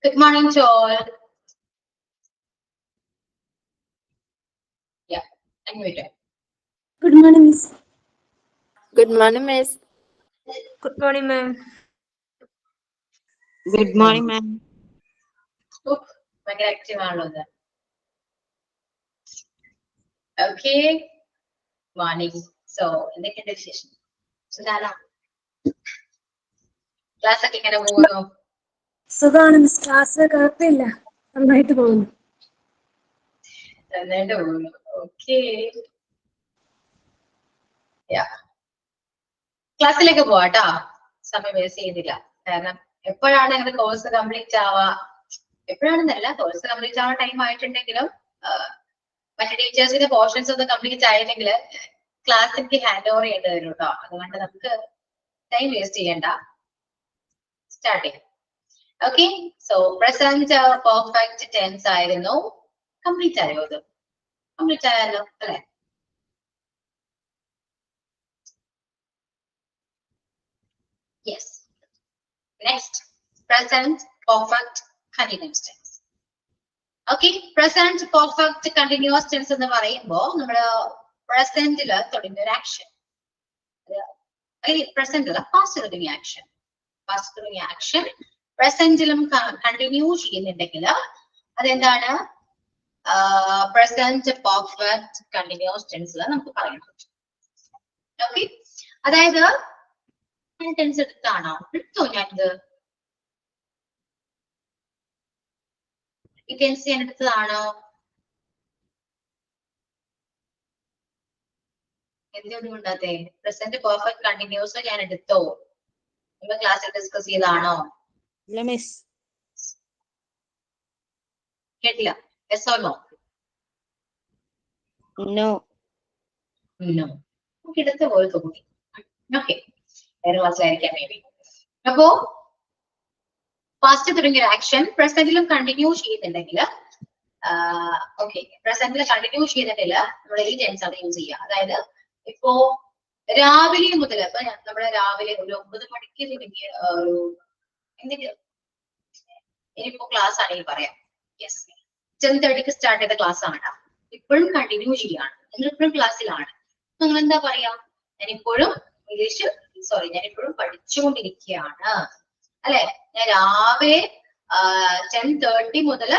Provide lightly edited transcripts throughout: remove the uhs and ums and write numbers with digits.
Good morning to all. Yeah, unmuted. Good morning, Miss. Good morning, Miss. Good morning, ma'am. Good morning, ma'am. ഭയങ്കര active ആണല്ലോ. Okay, morning. So എന്തൊക്കെയുണ്ട് വിശേഷം? സുഖാണോ? Class ഒക്കെ ഇങ്ങനെ പോകുന്നു? സുഖമാണ് മിസ്. ക്ലാസ് കുഴപ്പമില്ല, നന്നായിട്ട് പോകുന്നു. നന്നായിട്ട് പോകുന്നു. ഓക്കെ, ക്ലാസ്സിലേക്ക് പോവാട്ടോ. സമയം വേസ്റ്റ് ചെയ്യുന്നില്ല. കാരണം എപ്പോഴാണ് ഞങ്ങളുടെ കോഴ്സ് കംപ്ലീറ്റ് ആവാ, എപ്പോഴാണെന്നല്ല, കോഴ്സ് കംപ്ലീറ്റ് ആവാൻ ടൈം ആയിട്ടുണ്ടെങ്കിലും മറ്റു ടീച്ചേഴ്സിന്റെ പോർഷൻസ് ഒന്നും കംപ്ലീറ്റ് ആയില്ലെങ്കിൽ ക്ലാസ് എനിക്ക് ഹാൻഡ് ഓവർ ചെയ്യേണ്ടി വരും കേട്ടോ. അതുകൊണ്ട് നമുക്ക് ടൈം വേസ്റ്റ് ചെയ്യണ്ട, സ്റ്റാർട്ട് ചെയ്യാം. Okay, so present perfect tense ആയിരുന്നു. കംപ്ലീറ്റ് ആയോ? അത് കംപ്ലീറ്റ് ആയല്ലോ അല്ലെ? Yes. Next, present perfect continuous tense. Okay, present perfect continuous tense എന്ന് പറയുമ്പോൾ നമ്മുടെ പ്രസന്റിൽ തുടങ്ങിയ ഒരു ആക്ഷൻ, പ്രസന്റിൽ പാസ്റ്റ് തുടങ്ങിയ ആക്ഷൻ, പാസ്റ്റ് തുടങ്ങിയ ആക്ഷൻ പ്രസന്റിലും കണ്ടിന്യൂ ചെയ്യുന്നുണ്ടെങ്കിൽ അതെന്താണ്? പ്രസന്റ് പെർഫെക്റ്റ് കണ്ടിന്യൂസ് ടെൻസിൽ നമുക്ക് പറയാൻ പറ്റും. ഓക്കെ, അതായത് ടെൻസ് എടുത്താണോ? എടുത്തോ ഞാനിത്? ഈ ടെൻസ് ഞാൻ എടുത്തതാണോ? എന്തൊന്നും ഉണ്ടാത്തേ? പ്രസന്റ് പെർഫെക്റ്റ് കണ്ടിന്യൂസ് ഞാൻ എടുത്തോ? നിങ്ങൾ ക്ലാസ്സിൽ ഡിസ്കസ് ചെയ്താണോ? ഇല്ല മിസ്. കേട്ടില്ല. Yes or no? No. No. നമുക്ക് എടുത്ത പോലെ തോന്നി. ഓക്കെ, വേറെ ക്ലാസ്സിലായിരിക്കാം മേ ബി. അപ്പോ ഫാസ്റ്റ് തുടങ്ങിയ ആക്ഷൻ പ്രസന്റിലും കണ്ടിന്യൂ ചെയ്യുന്നുണ്ടെങ്കിൽ, ഓക്കെ, പ്രസന്റിൽ കണ്ടിന്യൂ ചെയ്യുന്നുണ്ടെങ്കിൽ നമ്മൾ ഈ ടെൻസ് ആണ് യൂസ് ചെയ്യുക. അതായത് ഇപ്പോ രാവിലെ മുതൽ, ഇപ്പൊ നമ്മുടെ രാവിലെ ഒരു 9 മണിക്ക് തുടങ്ങിയ ഒരു എന്തെങ്കിലും ഇനിയിപ്പോ ക്ലാസ് ആണെങ്കിൽ പറയാം. യെസ്, 10:30 സ്റ്റാർട്ട് ചെയ്ത ക്ലാസ് ആണ്, ഇപ്പോഴും കണ്ടിന്യൂ ചെയ്യാണ്. നിങ്ങൾ ഇപ്പോഴും ക്ലാസ്സിലാണ്. നിങ്ങൾ എന്താ പറയാ? ഞാനിപ്പോഴും ഞാനിപ്പോഴും പഠിച്ചുകൊണ്ടിരിക്കുകയാണ് അല്ലെ? ഞാൻ രാവിലെ 10:30 മുതൽ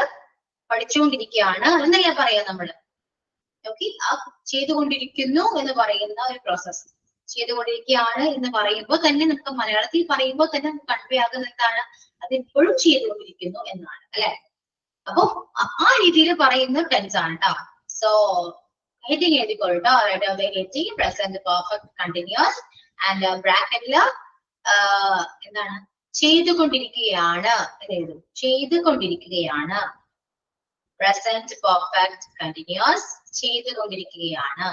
പഠിച്ചുകൊണ്ടിരിക്കുകയാണ് എന്നല്ല പറയാ നമ്മള്. ഓക്കെ, ആ ചെയ്തുകൊണ്ടിരിക്കുന്നു എന്ന് പറയുന്ന ഒരു പ്രോസസ്, ചെയ്തുകൊണ്ടിരിക്കുകയാണ് എന്ന് പറയുമ്പോൾ തന്നെ നമുക്ക് മലയാളത്തിൽ പറയുമ്പോൾ തന്നെ നമുക്ക് കൺവേ ആകുന്ന എന്താണ്? അത് ഇപ്പോഴും ചെയ്തുകൊണ്ടിരിക്കുന്നു എന്നാണ് അല്ലെ? അപ്പൊ ആ രീതിയിൽ പറയുന്ന ടെൻസ് ആണ് കേട്ടോ. സോ ഹെഡിങ് എഴുതിക്കോട്ടോ. പ്രസന്റ് പെർഫെക്റ്റ് കണ്ടിന്യൂസ് ആൻഡ് ബ്രാക്കറ്റില് എന്താണ്? ചെയ്തുകൊണ്ടിരിക്കുകയാണ് എന്ന് എഴുതും. ചെയ്തുകൊണ്ടിരിക്കുകയാണ്. പ്രസന്റ് പെർഫെക്റ്റ് കണ്ടിന്യൂസ്, ചെയ്തുകൊണ്ടിരിക്കുകയാണ്.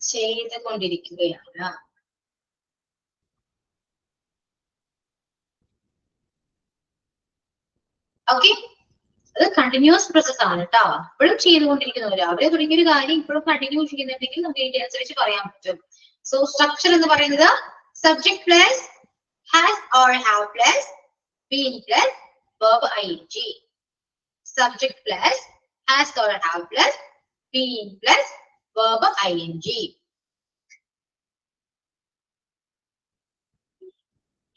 ചെയ്തുകൊണ്ടിരിക്കുകയാണ്. ഓക്കെ, അത് കണ്ടിന്യൂസ് പ്രോസസ് ആണ് കേട്ടോ. ഇപ്പോഴും ചെയ്തുകൊണ്ടിരിക്കുന്നു. രാവിലെ തുടങ്ങിയൊരു കാര്യം ഇപ്പോഴും കണ്ടിന്യൂ ചെയ്യുന്നുണ്ടെങ്കിൽ നമുക്ക് ഇതിന്റെ അനുസരിച്ച് പറയാൻ പറ്റും. സോ സ്ട്രക്ചർ എന്ന് പറയുന്നത് subject plus has or have plus been plus verb ing. Subject plus has or have plus been plus verb ing.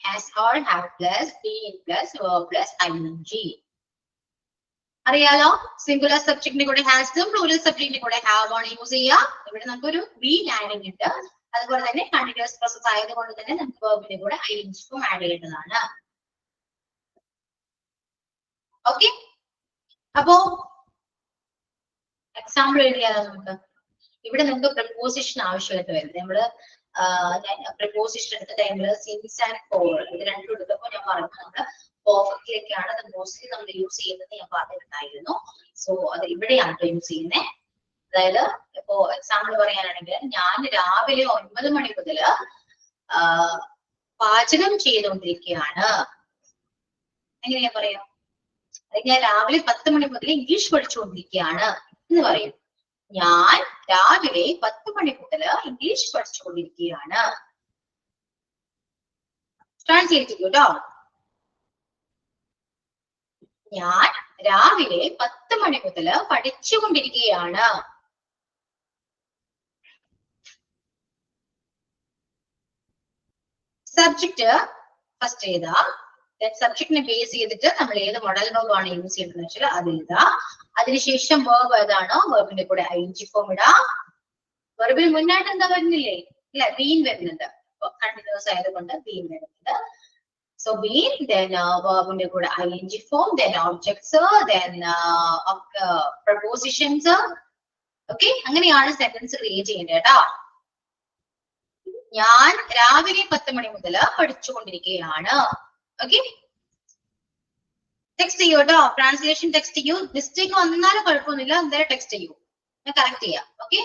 Has or have plus been plus verb plus ing. അറിയാലോ, singular സബ്ജക്റ്റിന്റെ കൂടെ ഹാസും plural സബ്ജക്റ്റിന്റെ കൂടെ have ആണ് use ചെയ്യുക. ഇവിടെ നമുക്കൊരു been adding ഉണ്ട്. അതുപോലെ തന്നെ കണ്ടിന്യൂസ് പ്രോസസ് ആയതുകൊണ്ട് തന്നെ നമുക്ക് വെർബിന്റെ കൂടെ ing ആഡ് ചെയ്യേണ്ടതാണ്. ഓക്കെ, അപ്പോ എക്സാമ്പിൾ എഴുതിയാലോ നമുക്ക്? ഇവിടെ നമുക്ക് പ്രപ്പോസിഷൻ ആവശ്യമായിട്ട് വരുന്നത്. നമ്മള് പ്രപ്പോസിഷൻ എടുത്ത ടൈമില് സിൻസ് ആൻഡ് ഫോർ ഇത് രണ്ടും എടുത്തപ്പോൾ ഞാൻ പറഞ്ഞു നമ്മള് പെർഫെക്റ്റിലേക്കാണ് അത് മോസ്റ്റ്ലി നമ്മൾ യൂസ് ചെയ്യുന്നത് ഞാൻ പറഞ്ഞിട്ടുണ്ടായിരുന്നു. സോ അത് ഇവിടെയാണ് യൂസ് ചെയ്യുന്നത്. അതായത് ഇപ്പോ എക്സാമ്പിൾ പറയാനാണെങ്കിൽ ഞാൻ രാവിലെ 9 മണി മുതൽ പാചകം ചെയ്തുകൊണ്ടിരിക്കുകയാണ്. എങ്ങനെയാ പറയാ? ഞാൻ രാവിലെ 10 മണി മുതൽ ഇംഗ്ലീഷ് പഠിച്ചുകൊണ്ടിരിക്കുകയാണ് എന്ന് പറയും. ഞാൻ രാവിലെ 10 മണി മുതൽ ഇംഗ്ലീഷ് പഠിച്ചുകൊണ്ടിരിക്കുകയാണ്. ട്രാൻസ്ലേറ്റ് ചെയ്യൂ കേട്ടോ. ഞാൻ രാവിലെ 10 മണി മുതൽ പഠിച്ചുകൊണ്ടിരിക്കുകയാണ്. സബ്ജക്ട് ഫസ്റ്റ് എഴുതാ. സബ്ജക്റ്റിനെ ബേസ് ചെയ്തിട്ട് നമ്മൾ ഏത് മോഡൽ verb ആണ് യൂസ് ചെയ്യുന്നത് വെച്ചാൽ അത് എഴുതാ. അതിനുശേഷം verb ഏതാണോ വെർബിന്റെ കൂടെ ing ഫോം ഇടാ. വെർബിന് മുന്നായിട്ട് എന്താ വരുന്നില്ലേ? ഇല്ല, ബീൻ വരുന്നുണ്ട്. കണ്ടിന്യൂസ് ആയതുകൊണ്ട് ബീൻ വരുന്നുണ്ട്. So been, then verbന്റെ കൂടെ ing form, then objects, then prepositions. Okay, അങ്ങനെയാണ് സെന്റൻസ് ക്രിയേറ്റ് ചെയ്യേണ്ടത് കേട്ടോ. ഞാൻ രാവിലെ 10 മണി മുതൽ പഠിച്ചുകൊണ്ടിരിക്കുകയാണ്. ഓക്കെ, ടെക്സ്റ്റ് ചെയ്യൂ കേട്ടോ. ട്രാൻസ്ലേഷൻ ടെക്സ്റ്റ് ചെയ്യൂ. മിസ്റ്റേക്ക് വന്നാലും കുഴപ്പമൊന്നുമില്ല, എന്തായാലും ടെക്സ്റ്റ് ചെയ്യൂ, ഞാൻ കറക്റ്റ് ചെയ്യാം. ഓക്കെ,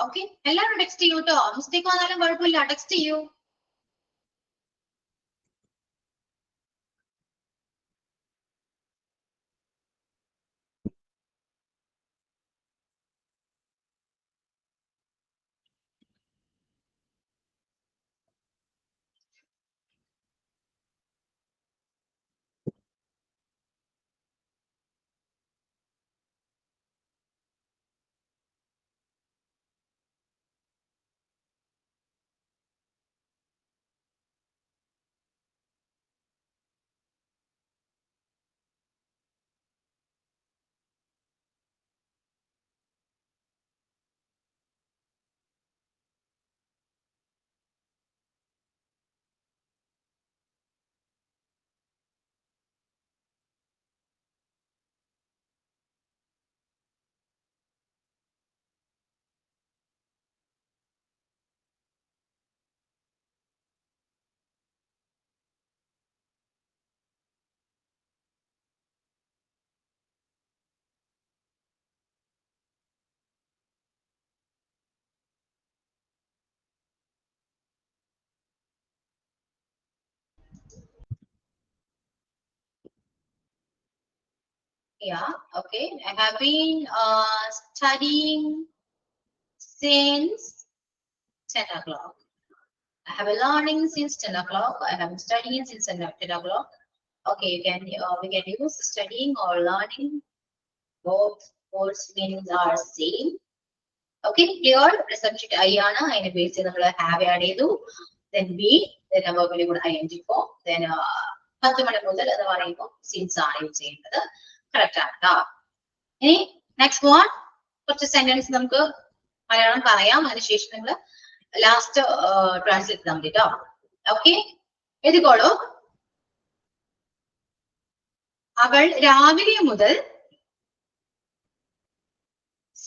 ഓക്കെ, എല്ലാവരും ടെക്സ്റ്റ് ചെയ്യൂ കേട്ടോ. മിസ്റ്റേക്ക് വന്നാലും കുഴപ്പമില്ല, ടെക്സ്റ്റ് ചെയ്യൂ. Yeah, okay. I have been studying since 10 o'clock. I have been learning since 10 o'clock. I have been studying since 10 o'clock. Okay, we can use studying or learning. Both words meanings are same. Okay, clear? Subject I ആണ് അതിനെ base ചെയ്ത് നമ്മൾ have add ചെയ്തു. Then be, then our very good ing form. Then 10 മണി മുതൽ എന്ന് പറയുമ്പോൾ since ആണ് യൂസ് ചെയ്യുന്നത്. കറക്റ്റ് ആണ് കേട്ടോ. ഇനി നെക്സ്റ്റ് വൺ കുറച്ച് സെന്റൻസ് നമുക്ക് മലയാളം പറയാം, അതിനുശേഷം നിങ്ങൾ ലാസ്റ്റ് ട്രാൻസ്ലേറ്റ് ചെയ്താൽ മതി കേട്ടോ. ഓക്കെ, എഴുതിക്കോളൂ. അവൾ രാവിലെ മുതൽ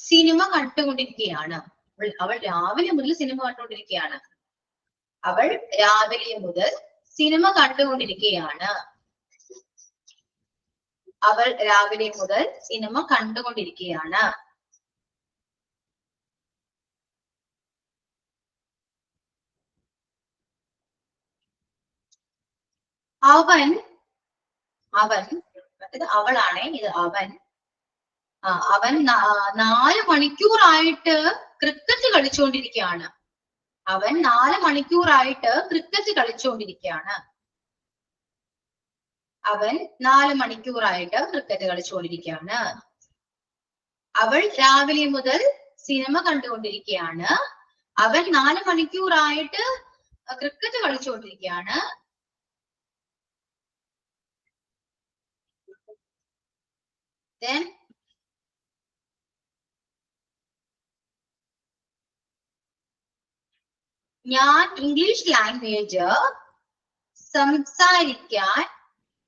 സിനിമ കണ്ടുകൊണ്ടിരിക്കുകയാണ്. അവൾ രാവിലെ മുതൽ സിനിമ കണ്ടുകൊണ്ടിരിക്കുകയാണ്. അവൾ രാവിലെ മുതൽ സിനിമ കണ്ടുകൊണ്ടിരിക്കുകയാണ്. അവൾ രാവിലെ മുതൽ സിനിമ കണ്ടുകൊണ്ടിരിക്കുകയാണ്. അവൻ ഇത് അവളാണ്, ഇത് അവൻ. അവൻ 4 മണിക്കൂറായിട്ട് ക്രിക്കറ്റ് കളിച്ചുകൊണ്ടിരിക്കുകയാണ്. അവൻ 4 മണിക്കൂറായിട്ട് ക്രിക്കറ്റ് കളിച്ചുകൊണ്ടിരിക്കുകയാണ്. അവൻ 4 മണിക്കൂറായിട്ട് ക്രിക്കറ്റ് കളിച്ചുകൊണ്ടിരിക്കുകയാണ്. അവൾ രാവിലെ മുതൽ സിനിമ കണ്ടുകൊണ്ടിരിക്കുകയാണ്. അവൻ 4 മണിക്കൂറായിട്ട് ക്രിക്കറ്റ് കളിച്ചുകൊണ്ടിരിക്കുകയാണ്. Then ഞാൻ ഇംഗ്ലീഷ് ലാംഗ്വേജ് സംസാരിക്കാൻ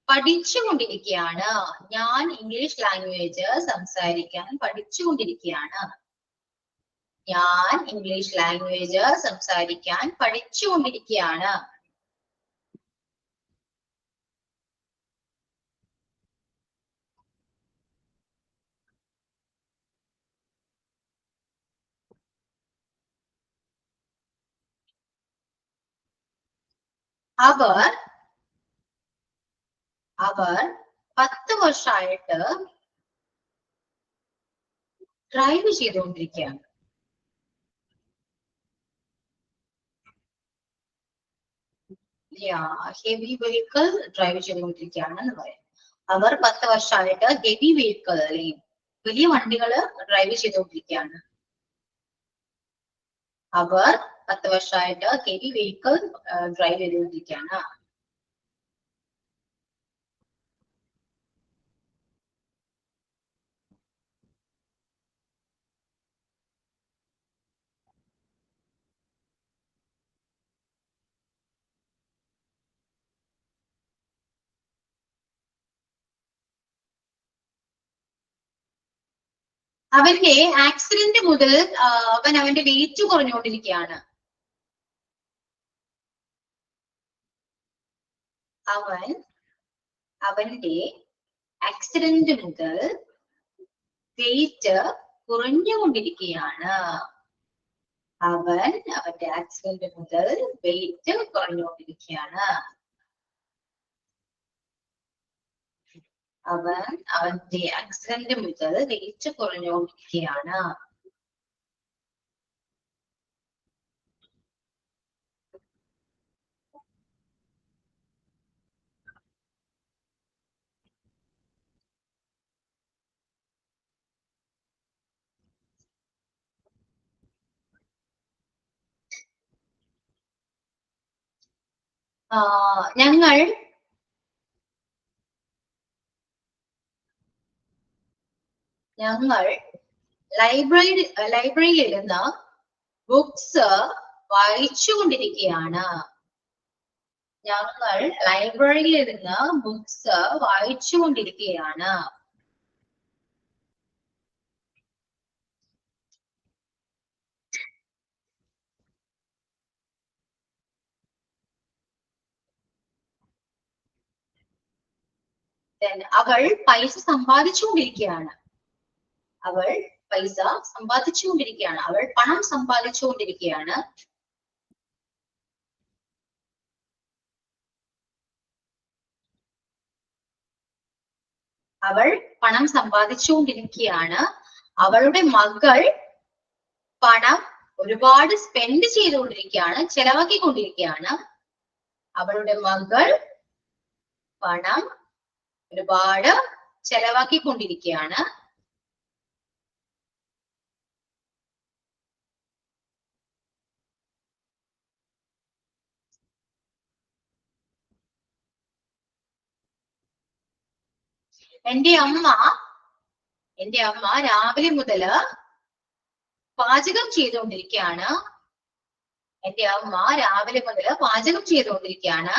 പഠിച്ചുകൊണ്ടിരിക്കുകയാണ്. ഞാൻ ഇംഗ്ലീഷ് ലാംഗ്വേജ് സംസാരിക്കാൻ പഠിച്ചുകൊണ്ടിരിക്കുകയാണ്. ഞാൻ ഇംഗ്ലീഷ് ലാംഗ്വേജ് സംസാരിക്കാൻ പഠിച്ചുകൊണ്ടിരിക്കുകയാണ്. അവർ 10 വർഷമായിട്ട് ഡ്രൈവ് ചെയ്തുകൊണ്ടിരിക്കുകയാണ്. ഹെവി വെഹിക്കിൾ ഡ്രൈവ് ചെയ്തുകൊണ്ടിരിക്കുകയാണ് എന്ന് പറയാം. അവർ 10 വർഷമായിട്ട് ഹെവി വെഹിക്കിൾ അല്ലെങ്കിൽ വലിയ വണ്ടികള് ഡ്രൈവ് ചെയ്തുകൊണ്ടിരിക്കുകയാണ്. അവർ 10 വർഷമായിട്ട് ഹെവി വെഹിക്കിൾ ഡ്രൈവ് ചെയ്തുകൊണ്ടിരിക്കുകയാണ്. അവന്റെ ആക്സിഡന്റ് മുതൽ അവന്റെ വെയിറ്റ് കുറഞ്ഞുകൊണ്ടിരിക്കുകയാണ്. അവന്റെ ആക്സിഡന്റ് മുതൽ വെയിറ്റ് കുറഞ്ഞുകൊണ്ടിരിക്കുകയാണ്. അവന്റെ ആക്സിഡന്റ് മുതൽ വെയിറ്റ് കുറഞ്ഞുകൊണ്ടിരിക്കുകയാണ്. അവന്റെ ആക്സിഡന്റ് മുതൽ വെയിറ്റ് കുറഞ്ഞുകൊണ്ടിരിക്കുകയാണ്. ഞങ്ങൾ ലൈബ്രറിയിൽ ഇരുന്ന് ബുക്സ് വായിച്ചുകൊണ്ടിരിക്കുകയാണ്. ഞങ്ങൾ ലൈബ്രറിയിൽ ഇരുന്ന് ബുക്സ് വായിച്ചുകൊണ്ടിരിക്കുകയാണ്. അവൾ പൈസ സമ്പാദിച്ചുകൊണ്ടിരിക്കുകയാണ്. അവൾ പണം സമ്പാദിച്ചുകൊണ്ടിരിക്കുകയാണ്. അവൾ പണം സമ്പാദിച്ചുകൊണ്ടിരിക്കുകയാണ്. അവളുടെ മകൾ പണം ഒരുപാട് സ്പെൻഡ് ചെയ്തുകൊണ്ടിരിക്കുകയാണ്, ചെലവാക്കിക്കൊണ്ടിരിക്കുകയാണ്. അവളുടെ മകൾ പണം ഒരുപാട് ചെലവാക്കിക്കൊണ്ടിരിക്കുകയാണ്. എന്റെ അമ്മ രാവിലെ മുതല് പാചകം ചെയ്തുകൊണ്ടിരിക്കുകയാണ്. എന്റെ അമ്മ രാവിലെ മുതല് പാചകം ചെയ്തുകൊണ്ടിരിക്കുകയാണ്.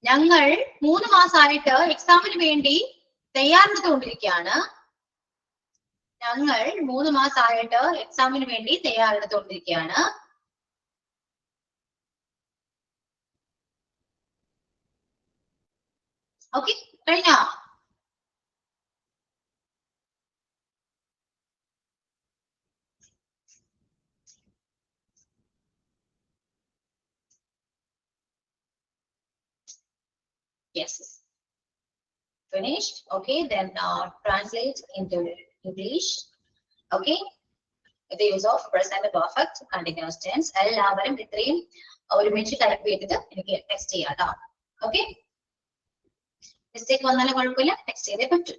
ഞങ്ങൾ 3 മാസമായിട്ട് എക്സാമിന് വേണ്ടി തയ്യാറെടുത്തുകൊണ്ടിരിക്കുകയാണ്. ഞങ്ങൾ 3 മാസമായിട്ട് എക്സാമിന് വേണ്ടി തയ്യാറെടുത്തുകൊണ്ടിരിക്കുകയാണ്. ഓക്കെ, കഴിഞ്ഞോ? Yes. Finished. Okay, then translate into English. Okay. The use of present perfect continuous tense. എല്ലാവരും ഇത്രയും ഒരുമിച്ച് ടൈപ്പ് ചെയ്തിട്ട് എനിക്ക് ടെക്സ്റ്റ് ചെയ്യാം കേട്ടോ. ഓക്കെ, മിസ്റ്റേക്ക് വന്നാലും കുഴപ്പമില്ല, ടെക്സ്റ്റ് ചെയ്തേ പറ്റൂ.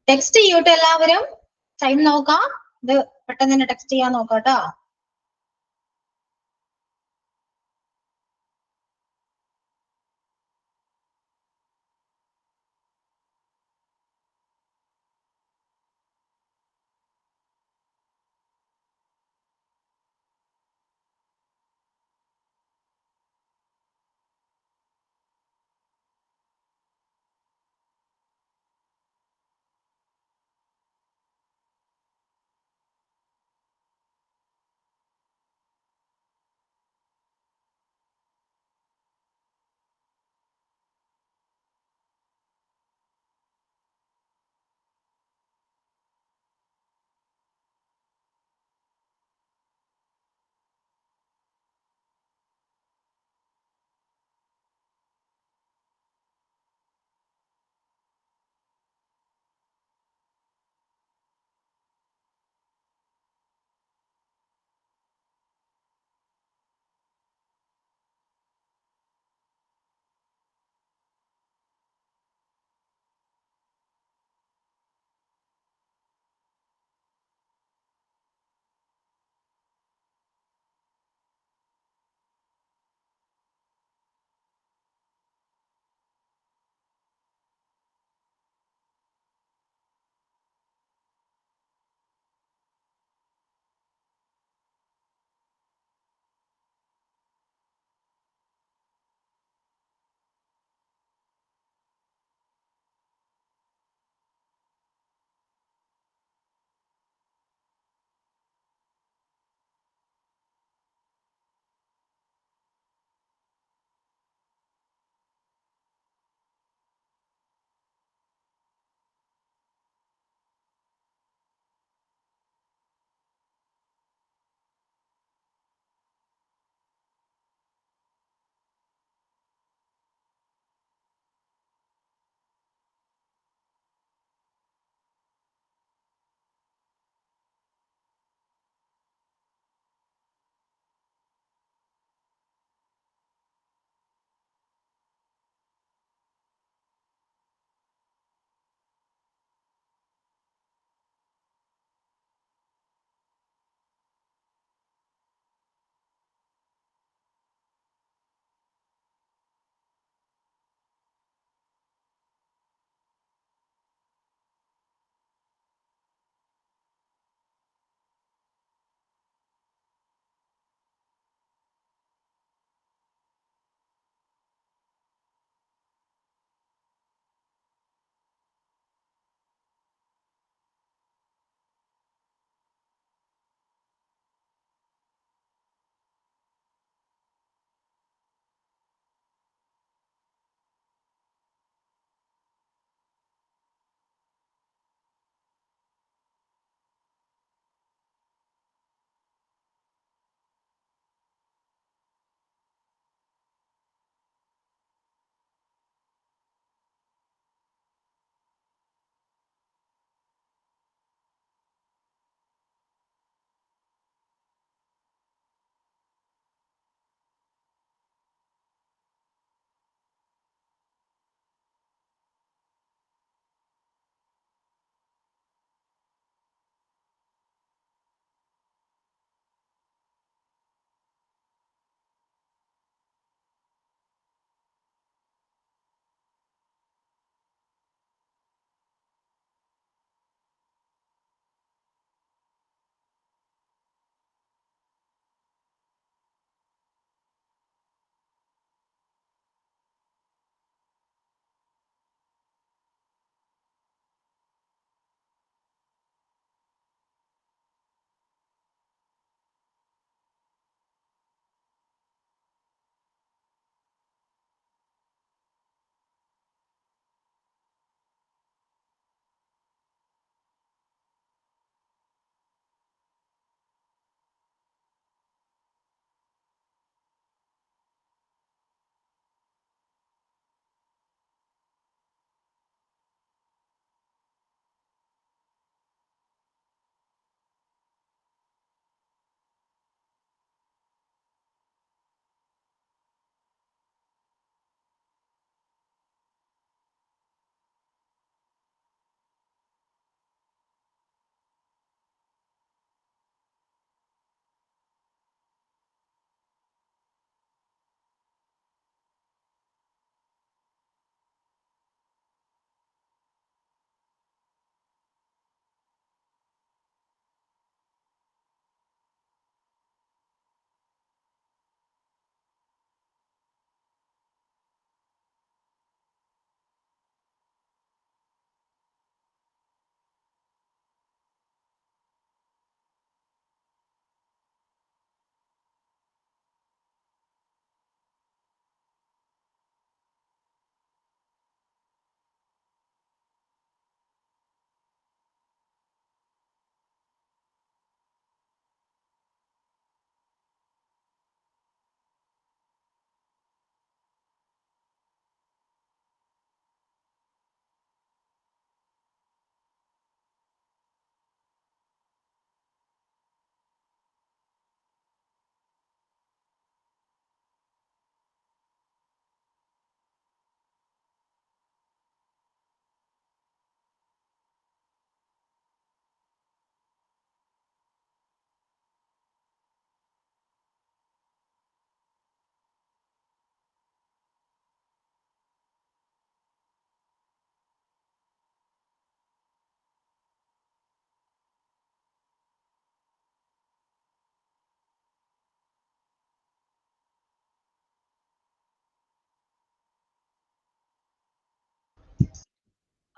ടെക്സ്റ്റ് ചെയ്യൂട്ടോ എല്ലാവരും. ടൈം നോക്കാം. ഇത് പെട്ടെന്ന് തന്നെ ടെക്സ്റ്റ് ചെയ്യാൻ നോക്കാട്ടോ.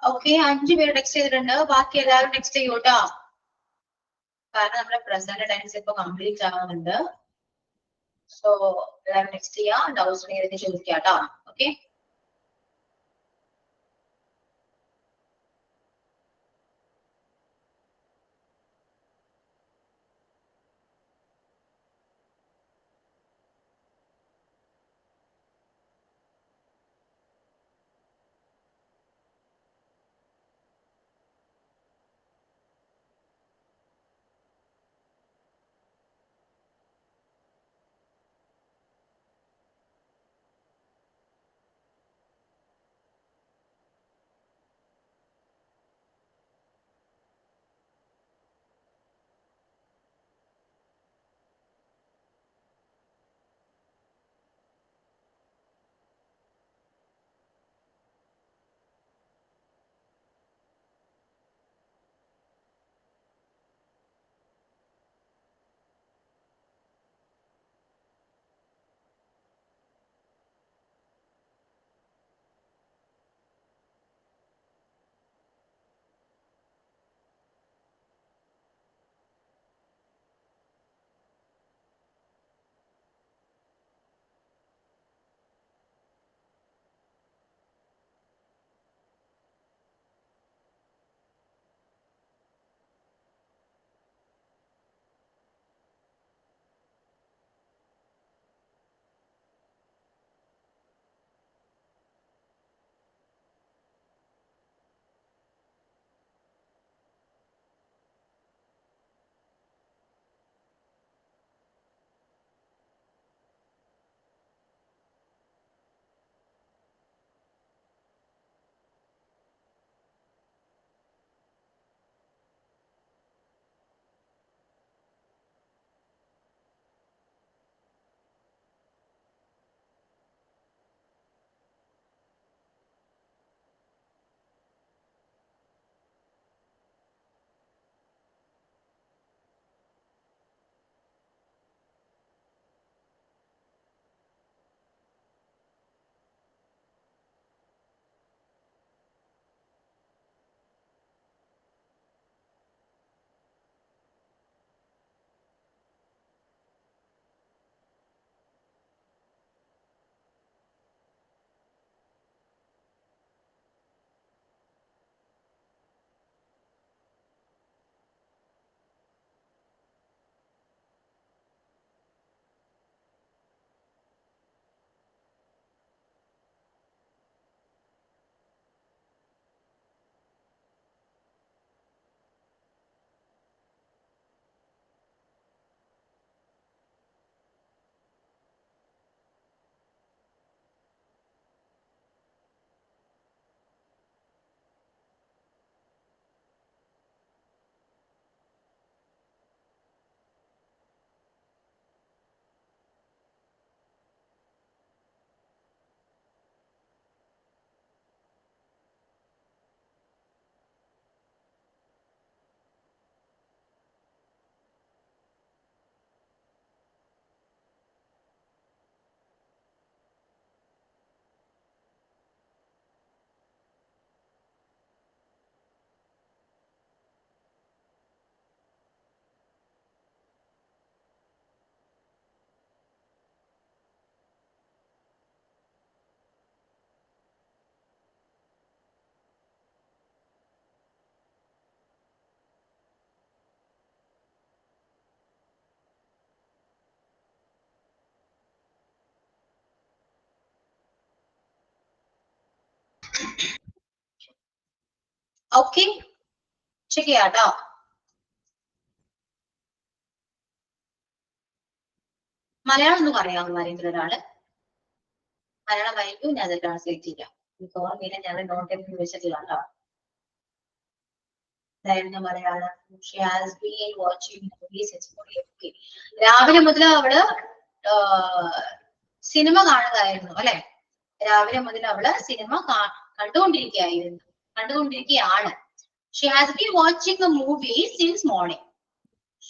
ഓക്കെ, 5 പേര് ടെക്സ്റ്റ് ചെയ്തിട്ടുണ്ട്. ബാക്കി എല്ലാവരും ടെക്സ്റ്റ് ചെയ്യൂ കേട്ടോ. കാരണം നമ്മുടെ പ്രസന്റ് ടെൻസ് ഇപ്പൊ കംപ്ലീറ്റ് ആവുന്നുണ്ട്. സോ എല്ലാവരും ടെക്സ്റ്റ് ചെയ്യാം, ഡൗട്ട്സ് ഉണ്ടെങ്കിൽ ചോദിക്കാം കേട്ടോ. ഓക്കെ, ഓക്കെ, ചെക്ക് ചെയ്യാം കേട്ടോ. മലയാളം ഒന്നും അറിയാവുന്ന ആരെങ്കിലും ഒരാള് മലയാളം വായിക്കും, ഞാൻ അത് ട്രാൻസ്ലേറ്റ് ചെയ്യാം. എനിക്ക് ഓർമ്മയില്ല, ഞാൻ നോട്ട് എഴുതി വെച്ചിട്ടില്ല കേട്ടോ. Malayalam. She has been watching movies. Okay. രാവിലെ മുതൽ അവള് സിനിമ കാണുകയായിരുന്നു അല്ലെ. രാവിലെ മുതൽ അവള് സിനിമ കണ്ടുകൊണ്ടിരിക്കുകയാണ്. She has been watching a movie since morning.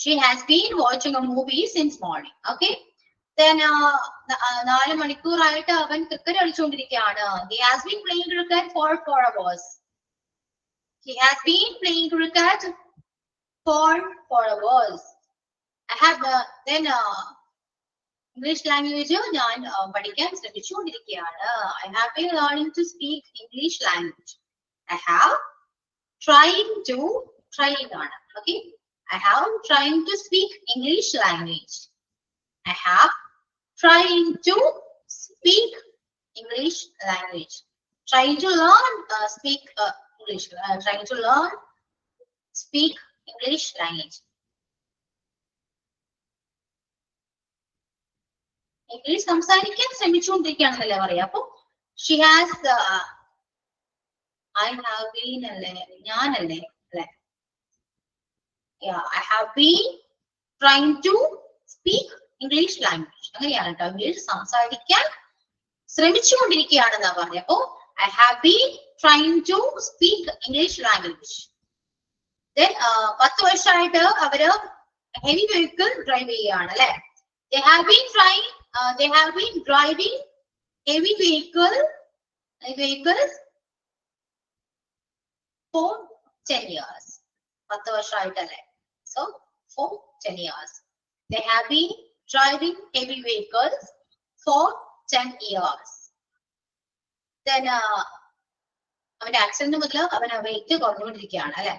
She has been watching a movie since morning. Okay. Then 4 മണിക്കൂറായിട്ട് അവൻ cricket കളിച്ചുകൊണ്ടിരിക്കുകയാണ്. He has been playing cricket for 4 hours. He has been playing cricket for 4 hours. I have then English language ഞാൻ പഠിക്കാൻ ശ്രമിച്ചുകൊണ്ടിരിക്കുകയാണ്. I have been learning to speak English language. I have trying to ആണ്. Okay. I have trying to speak English language. I have trying to speak English language. Trying to learn speak English. Trying to learn speak English language. English സംസാരിക്കാൻ ശ്രമിച്ചുകൊണ്ടിരിക്കുകയാണെന്നല്ലേ പറയാ. അപ്പൊ she has I have been അല്ലേ, ഞാനല്ലേ അല്ലെ. Yeah, I have been trying to speak English language. അങ്ങനെയാണ് കേട്ടോ. English സംസാരിക്കാൻ ശ്രമിച്ചുകൊണ്ടിരിക്കുകയാണെന്നാ പറഞ്ഞത്. അപ്പോ I have been trying to speak English language. Then 10 വർഷമായിട്ട് അവര് ഹെവി വെഹിക്കിൾ ഡ്രൈവ് ചെയ്യുകയാണ് അല്ലെ. They have been driving heavy vehicles for 10 years. 10 വർഷമായിട്ടല്ലേ. So for 10 years. They have been driving heavy vehicles for 10 years. Then അവന്റെ accident മുതൽ അവൻ wait കുറഞ്ഞുകൊണ്ടിരിക്കുകയാണ് അല്ലെ.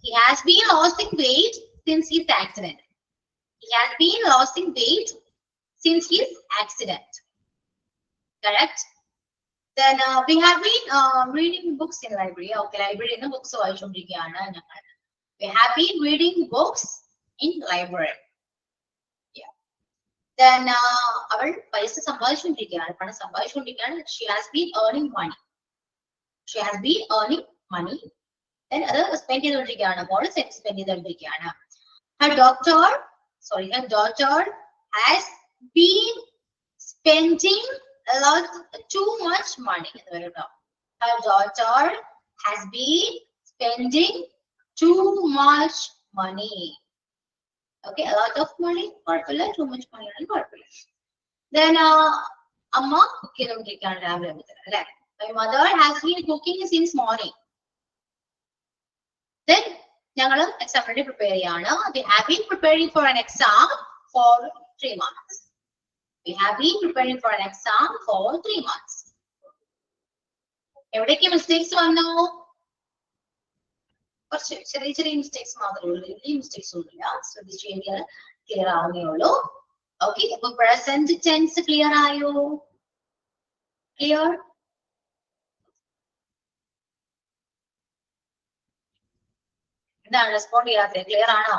He has been losing weight since his accident. He has been losing weight since his accident. Correct? Then we have been reading books in library. Okay, library in books വായിച്ചുകൊണ്ടിരിക്കുകയാണ് ഞങ്ങൾ. We have been reading books in library. Yeah. Then അവൾ പൈസ സമ്പാദിച്ചുകൊണ്ടിരിക്കുകയാണ്, പണം സമ്പാദിച്ചുകൊണ്ടിരിക്കുകയാണ്. She has been earning money. She has been earning money. Then അത് spend ചെയ്തുകൊണ്ടിരിക്കുകയാണ്, മോള് spend ചെയ്തുകൊണ്ടിരിക്കുകയാണ്. Her daughter has been spending a lot too much money. Her daughter has been spending too much money. Okay, a lot of money, കുഴപ്പമില്ല. Too much money ആണ് കുഴപ്പമില്ല. Then അമ്മ cook ചെയ്തുകൊണ്ടിരിക്കുകയാണ് രാവിലെ മുതൽ അല്ലെ. My mother has been cooking since morning. Then ഞങ്ങള് exam വേണ്ടി പ്രിപ്പയർ ചെയ്യാണ്. We have been preparing for an exam for 3 months. We have been preparing for an exam for 3 months. എവിടേക്ക് മിസ്റ്റേക്സ് വന്നു? കുറച്ച് ചെറിയ ചെറിയ മിസ്റ്റേക്സ് മാത്രമേ ഉള്ളൂ, വലിയ മിസ്റ്റേക്സ് ഒന്നുമില്ല. ശ്രദ്ധിച്ചു കഴിഞ്ഞാൽ ക്ലിയർ ആവുന്നേ ഉള്ളൂ. ഓക്കെ, അപ്പൊ പ്രസന്റ് ടെൻസ് ക്ലിയർ ആയോ? ക്ലിയർ? എന്താണ് റെസ്പോണ്ട് ചെയ്യാത്തത്? ക്ലിയർ ആണോ?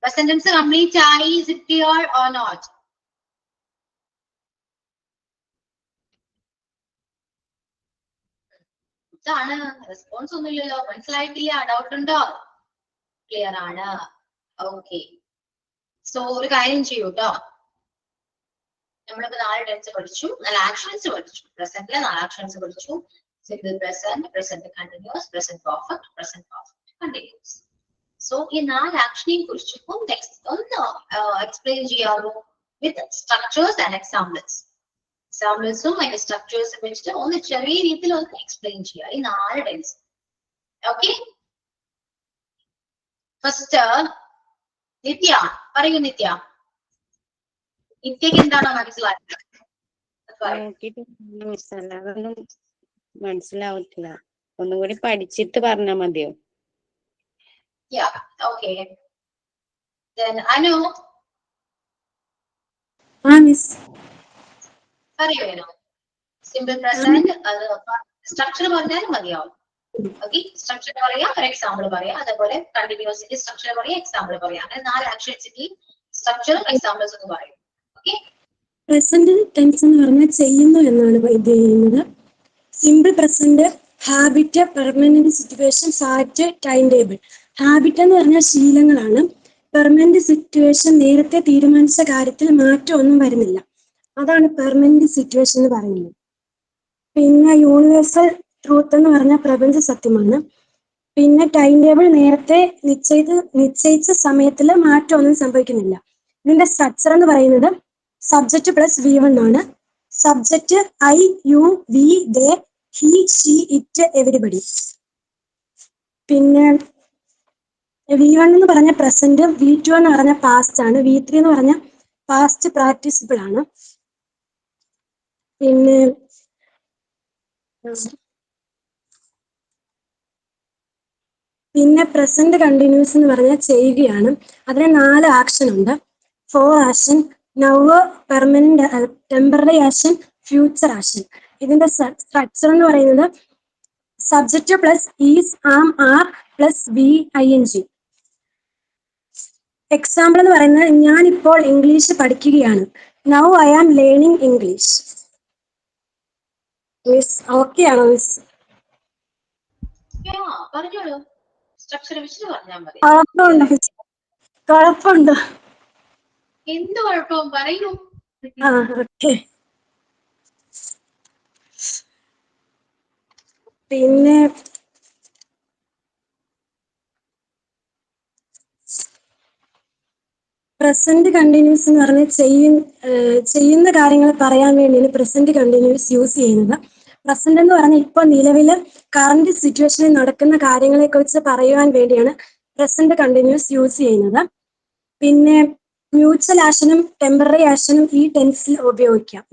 പ്രസന്റ് ടെൻസ് കംപ്ലീറ്റ് ആയി. Is it clear or not? ഇതാണ് റെസ്പോൺസ് ഒന്നുമില്ലല്ലോ, മനസ്സിലായിട്ടില്ല, ഡൗട്ട് ഉണ്ടോ? ക്ലിയർ ആണ്. ഓക്കെ, സോ ഒരു കാര്യം ചെയ്യൂ കേട്ടോ. നമ്മളിപ്പോ 4 ടെൻസ് പഠിച്ചു, 4 ആക്ഷൻസ് പഠിച്ചു. പ്രസന്റിലെ 4 ആക്ഷൻസ് പഠിച്ചു. Simple present, present continuous, present perfect, present perfect continuous. So ഈ 4 ആക്ഷനെ കുറിച്ച് ഒന്ന് എക്സ്പ്ലെയിൻ ചെയ്യാമോ വിത്ത് സ്ട്രക്ചേഴ്സ് ആൻഡ് എക്സാമ്പിൾസ്? എക്സാമ്പിൾസും അതിന്റെ സ്ട്രക്ചേഴ്സും വെച്ചിട്ട് ഒന്ന് ചെറിയ രീതിയിൽ ഒന്ന് എക്സ്പ്ലെയിൻ ചെയ്യുക ഈ 4 ടെൻസ്. ഓക്കെ, ഫസ്റ്റ് നിത്യ പറയൂ. നിത്യക്ക് എന്താണോ മനസ്സിലായത്? അതൊന്നും മനസ്സിലാവത്തില്ല, ഒന്നുകൂടി പഠിച്ചിട്ട് പറഞ്ഞാൽ മതിയോ? Yeah, okay. Then Anu. Miss. പറയൂ. സിമ്പിൾ പ്രസന്റ് അത് സ്ട്രക്ചർ പറഞ്ഞാൽ മതിയാവും. ഓക്കെ, സ്ട്രക്ചർ പറയാ, ഒരു എക്സാമ്പിൾ പറയാ, അതേപോലെ കണ്ടിന്യൂസിന്റെ സ്ട്രക്ചർ പറയാ, എക്സാമ്പിൾ പറയാ. അങ്ങനെ 4 ആക്ഷൻസിന്റെ സ്ട്രക്ചറും എക്സാമ്പിൾസ് എന്ന് പറയും. ഓക്കെ, പ്രസന്റ് ടെൻസ് എന്ന് പറഞ്ഞാൽ ചെയ്യുന്നു എന്നാണ് ഇത് ചെയ്യുന്നത്. Simple present habit, permanent situation, fact, time table. Habit എന്ന് പറഞ്ഞാൽ ശീലങ്ങളാണ്. പെർമനന്റ് സിറ്റുവേഷൻ നേരത്തെ തീരുമാനിച്ച കാര്യത്തിൽ മാറ്റമൊന്നും വരുന്നില്ല, അതാണ് പെർമനന്റ് സിറ്റുവേഷൻ എന്ന് പറയുന്നത്. പിന്നെ യൂണിവേഴ്സൽ ട്രൂത്ത് എന്ന് പറഞ്ഞാൽ പ്രപഞ്ച സത്യമാണ്. പിന്നെ ടൈം ടേബിൾ നേരത്തെ നിശ്ചയിച്ച സമയത്തിൽ മാറ്റമൊന്നും സംഭവിക്കുന്നില്ല. ഇതിന്റെ സ്ട്രക്ചർ എന്ന് പറയുന്നത് സബ്ജക്റ്റ് പ്ലസ് V1 ആണ്. Subject I, you, we, they, he, she, it, everybody. പിന്നെ V1 എന്ന് പറഞ്ഞ പ്രസന്റ്, V2 എന്ന് പറഞ്ഞ പാസ്റ്റ് ആണ്, V3 എന്ന് പറഞ്ഞ പാസ്റ്റ് പ്രാക്ടീസിബിൾ ആണ്. പിന്നെ പ്രസന്റ് കണ്ടിന്യൂസ് എന്ന് പറഞ്ഞാൽ ചെയ്യുകയാണ്. അതിന് 4 ആക്ഷൻ ഉണ്ട്. 4 action, now, permanent, temporary action, future action. ഇതിന്റെ സ്ട്രക്ചർ എന്ന് പറയുന്നത് subject plus is, am, are plus be, ING. Example എന്ന് പറയുന്നത് ഞാൻ ഇപ്പോൾ ഇംഗ്ലീഷ് പഠിക്കുകയാണ്. Now I am learning English. Miss okay ആണോ മിസ്? പറഞ്ഞോളൂ, സ്ട്രക്ചർ വെച്ചിട്ട് പറഞ്ഞാൽ മതി. കുഴപ്പമുണ്ടോ മിസ്? കുഴപ്പമുണ്ടോ? എന്ത് കുഴപ്പവും പറയൂ. ഓക്കെ. പിന്നെ പ്രസന്റ് കണ്ടിന്യൂസ് എന്ന് പറഞ്ഞാൽ ചെയ്യുന്ന കാര്യങ്ങൾ പറയാൻ വേണ്ടിയാണ് പ്രസന്റ് കണ്ടിന്യൂസ് യൂസ് ചെയ്യുന്നത്. പ്രസന്റ് എന്ന് പറഞ്ഞാൽ ഇപ്പോൾ നിലവിൽ കറന്റ് സിറ്റുവേഷനിൽ നടക്കുന്ന കാര്യങ്ങളെ കുറിച്ച് പറയുവാൻ വേണ്ടിയാണ് പ്രസന്റ് കണ്ടിന്യൂസ് യൂസ് ചെയ്യുന്നത്. പിന്നെ മ്യൂച്വൽ ആക്ഷനും ടെമ്പററി ആക്ഷനും ഈ ടെൻസിൽ ഉപയോഗിക്കാം.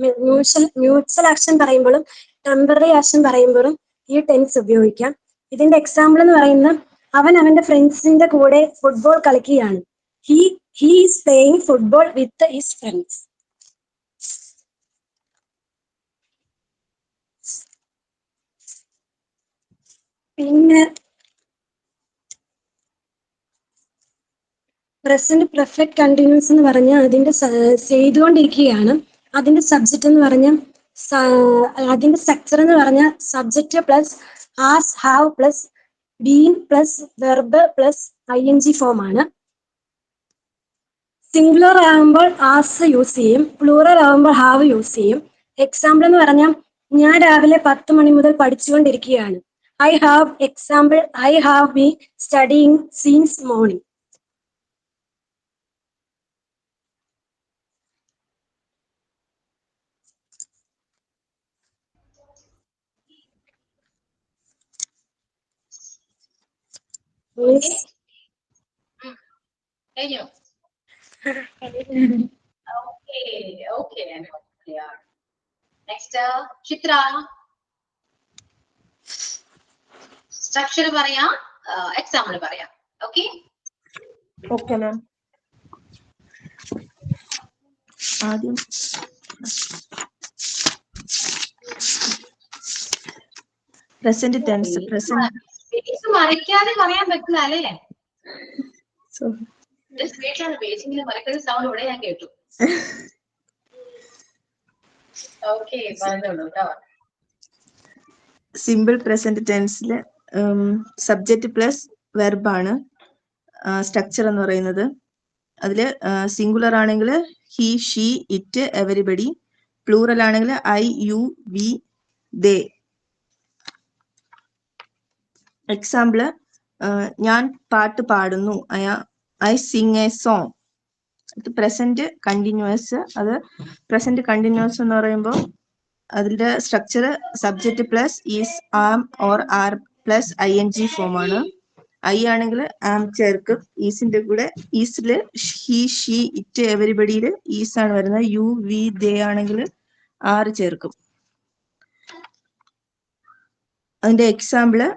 മ്യൂച്വൽ ആക്ഷൻ പറയുമ്പോഴും ടെമ്പററി ആക്ഷൻ പറയുമ്പോഴും ഈ ടെൻസ് ഉപയോഗിക്കാം. ഇതിന്റെ എക്സാമ്പിൾ എന്ന് പറയുന്നത് അവൻ അവന്റെ ഫ്രണ്ട്സിന്റെ കൂടെ ഫുട്ബോൾ കളിക്കുകയാണ്. He is playing football with his friends. പിന്നെ പ്രസന്റ് പെർഫെക്റ്റ് കണ്ടിന്യൂസ് എന്ന് പറഞ്ഞാൽ അതിന്റെ ചെയ്തുകൊണ്ടിരിക്കുകയാണ്. അതിന്റെ സബ്ജക്റ്റ് എന്ന് പറഞ്ഞാൽ അതിന്റെ സ്ട്രക്ചർ എന്ന് പറഞ്ഞാൽ subject plus has, have plus been plus verb plus ING form ആണ്. സിംഗുലർ ആകുമ്പോൾ ആസ് യൂസ് ചെയ്യും, പ്ലൂറൽ ആകുമ്പോൾ ഹാവ് യൂസ് ചെയ്യും. എക്സാമ്പിൾ എന്ന് പറഞ്ഞാൽ ഞാൻ രാവിലെ 10 മണി മുതൽ പഠിച്ചുകൊണ്ടിരിക്കുകയാണ്. I have been studying since morning. കഴിഞ്ഞോ? Okay. Next, ചിത്ര. സ്ട്രക്ചർ പറയാം, എക്സാമ്പിൾ പറയാം. Okay ma'am. ആദ്യം പ്രസന്റ് ടെൻസ്. മറിക്കാതെ പറയാൻ പറ്റില്ല അല്ലേ? ബേസിക്കലി മറിക്കുന്ന സൗണ്ട് ഇവിടെ ഞാൻ കേട്ടു. ഓക്കെ, പറഞ്ഞോളൂ കേട്ടോ. സിമ്പിൾ പ്രസന്റ് ടെൻസിൽ സബ്ജക്റ്റ് പ്ലസ് വെർബ് ആണ് സ്ട്രക്ചർ എന്ന് പറയുന്നത്. അതിൽ സിംഗുലർ ആണെങ്കിൽ he, she, it, everybody. Plural ആണെങ്കിൽ I, you, we, they. Example, ഞാൻ പാട്ട് പാടുന്നു, ഐ സിങ് എ സോങ്. ഇത് പ്രസന്റ് കണ്ടിന്യൂസ്. അത് പ്രസന്റ് കണ്ടിന്യൂസ് എന്ന് പറയുമ്പോൾ അതിന്റെ structure subject plus is, am or are plus ING form ആണ്. ഐ ആണെങ്കിൽ ആം ചേർക്കും. ഈസിന്റെ കൂടെ ഈസില് ഹി, ഷീ, ഇറ്റ്, എവരിബഡിയില് ഈസ് ആണ് വരുന്നത്. യു, വി, ദേ ആണെങ്കിൽ ആർ ചേർക്കും. അതിന്റെ എക്സാമ്പിള്,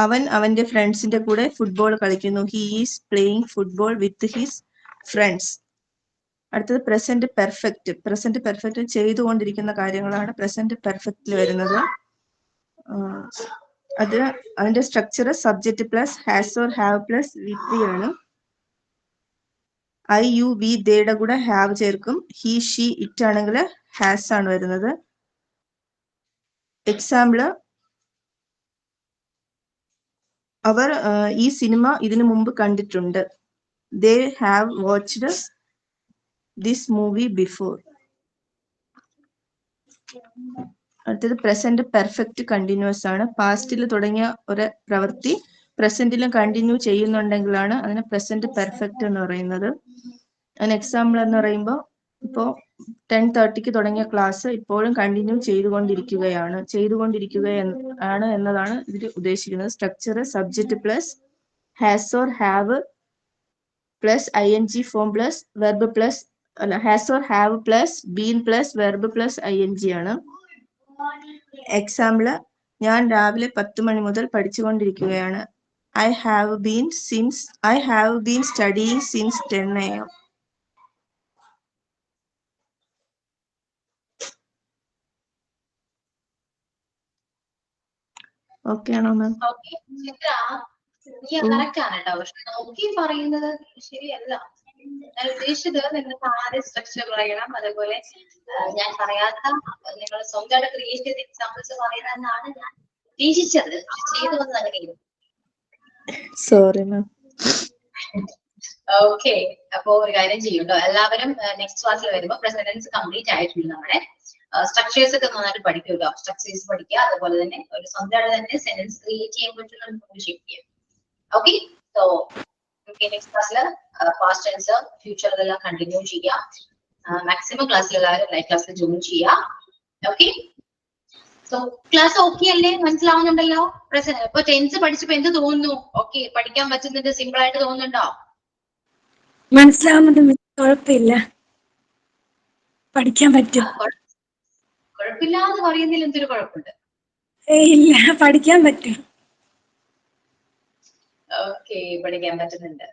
അവൻ അവന്റെ ഫ്രണ്ട്സിന്റെ കൂടെ ഫുട്ബോൾ കളിക്കുന്നു. He is playing football with his friends. അടുത്തത് പ്രസന്റ് പെർഫെക്റ്റ്. പ്രസന്റ് പെർഫെക്റ്റ് ചെയ്തുകൊണ്ടിരിക്കുന്ന കാര്യങ്ങളാണ് പ്രസന്റ് പെർഫെക്റ്റിൽ വരുന്നത്. അതിന്റെ structure subject plus has or have plus V3 ആണ്. ഐ, യു, വി, ദേയുടെ കൂടെ ഹാവ് ചേർക്കും. ഹി, ഷീ, ഇറ്റ് ആണെങ്കിൽ ഹാസ് ആണ് വരുന്നത്. എക്സാമ്പിള്, അവർ ഈ സിനിമ ഇതിനു മുമ്പ് കണ്ടിട്ടുണ്ട്. They have watched this movie before. അടുത്തത് പ്രസന്റ് പെർഫെക്റ്റ് കണ്ടിന്യൂസ് ആണ്. പാസ്റ്റിൽ തുടങ്ങിയ ഒരു പ്രവൃത്തി പ്രസന്റിലും കണ്ടിന്യൂ ചെയ്യുന്നുണ്ടെങ്കിലാണ് അതിന് പ്രസന്റ് പെർഫെക്റ്റ് എന്ന് പറയുന്നത്. അതിന് എക്സാമ്പിൾ എന്ന് പറയുമ്പോൾ, ഇപ്പോ 10:30 തുടങ്ങിയ ക്ലാസ് ഇപ്പോഴും കണ്ടിന്യൂ ചെയ്തുകൊണ്ടിരിക്കുകയാണ് എന്നതാണ് ഇതിൽ ഉദ്ദേശിക്കുന്നത്. Structure subject plus has or have plus ing form plus verb plus has or have plus been plus verb plus ing ആണ്. എക്സാമ്പിള്, ഞാൻ രാവിലെ 10 മണി മുതൽ പഠിച്ചുകൊണ്ടിരിക്കുകയാണ്. I have been studying since 10 a.m. Okay ആണോ മാം? ഓക്കെ ചിത്ര, നീ കറക്റ്റ് ആണ് കേട്ടോ, പക്ഷെ നോക്കി പറയുന്നത് ശരിയല്ല. ഞാൻ ഉദ്ദേശിച്ചത് നിങ്ങൾക്ക് ആദ്യം സ്ട്രക്ചർ പറയണം, അതേപോലെ ഞാൻ പറയാത്ത നിങ്ങൾ സ്വന്തമായിട്ട് ക്രിയേറ്റ് ചെയ്ത എക്സാമ്പിൾസ് പറയുന്നതെന്നാണ് ഞാൻ ഉദ്ദേശിച്ചത്. ചെയ്തു വന്നത് അങ്ങനെയും. Sorry ma'am. ഓക്കെ, അപ്പോ ഒരു കാര്യം ചെയ്യുന്നുണ്ടോ, എല്ലാവരും നെക്സ്റ്റ് ക്ലാസ്സിൽ വരുമ്പോൾ പ്രസന്റൻസ് കംപ്ലീറ്റ് ആയിട്ടുണ്ട്. നമ്മുടെ സ്ട്രക്ചേഴ്സ് ഒക്കെ നന്നായിട്ട് പഠിക്കുക, സ്ട്രക്ചേഴ്സ് പഠിക്കുക, അതുപോലെ തന്നെ ഒരു സ്വന്തമായിട്ട് തന്നെ സെന്റൻസ് ക്രിയേറ്റ് ചെയ്യാൻ പറ്റുന്ന ഷേപ്പ് ചെയ്യാം. ഓക്കെ, സോ നെക്സ്റ്റ് ക്ലാസ്സിൽ പാസ്റ്റ് ടെൻസ് ഫ്യൂച്ചറിലെല്ലാം കണ്ടിന്യൂ ചെയ്യാം. മാക്സിമം ക്ലാസ്സിൽ എല്ലാവരും ലൈവ് ക്ലാസ്സിൽ ജോയിൻ ചെയ്യാം. ഓക്കെ, സോ ക്ലാസ് ഓക്കെ അല്ലേ? മനസ്സിലാവുന്നുണ്ടല്ലോ? ഇപ്പൊ ടെൻസ് പഠിച്ചപ്പോ എന്ത് തോന്നുന്നു? ഓക്കെ, പഠിക്കാൻ പറ്റുന്നുണ്ട്, സിമ്പിൾ ആയിട്ട് തോന്നുന്നുണ്ടോ? മനസ്സിലാവുന്നുണ്ട് മിസ്, കുഴപ്പമില്ല, പഠിക്കാൻ പറ്റും. കുഴപ്പമില്ലാന്ന് പറയുന്നതിൽ എന്തൊരു കുഴപ്പമുണ്ട്? ഇല്ല, പഠിക്കാൻ പറ്റും. ഓക്കെ, പഠിക്കാൻ പറ്റുന്നുണ്ട്.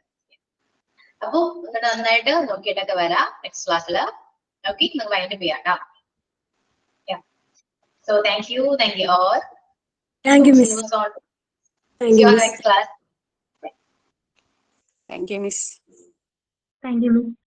അപ്പൊ നിങ്ങളുടെ നന്നായിട്ട് നോക്കിയിട്ടൊക്കെ വരാം നെക്സ്റ്റ് ക്ലാസ്സിൽ. ഓക്കെ, നിങ്ങൾ വൈൻഡ് ചെയ്യാം കേട്ടോ. So thank you all. Thank you, Miss. See you on Thank you, Miss. next class. Thank you, Miss. Thank you, Miss.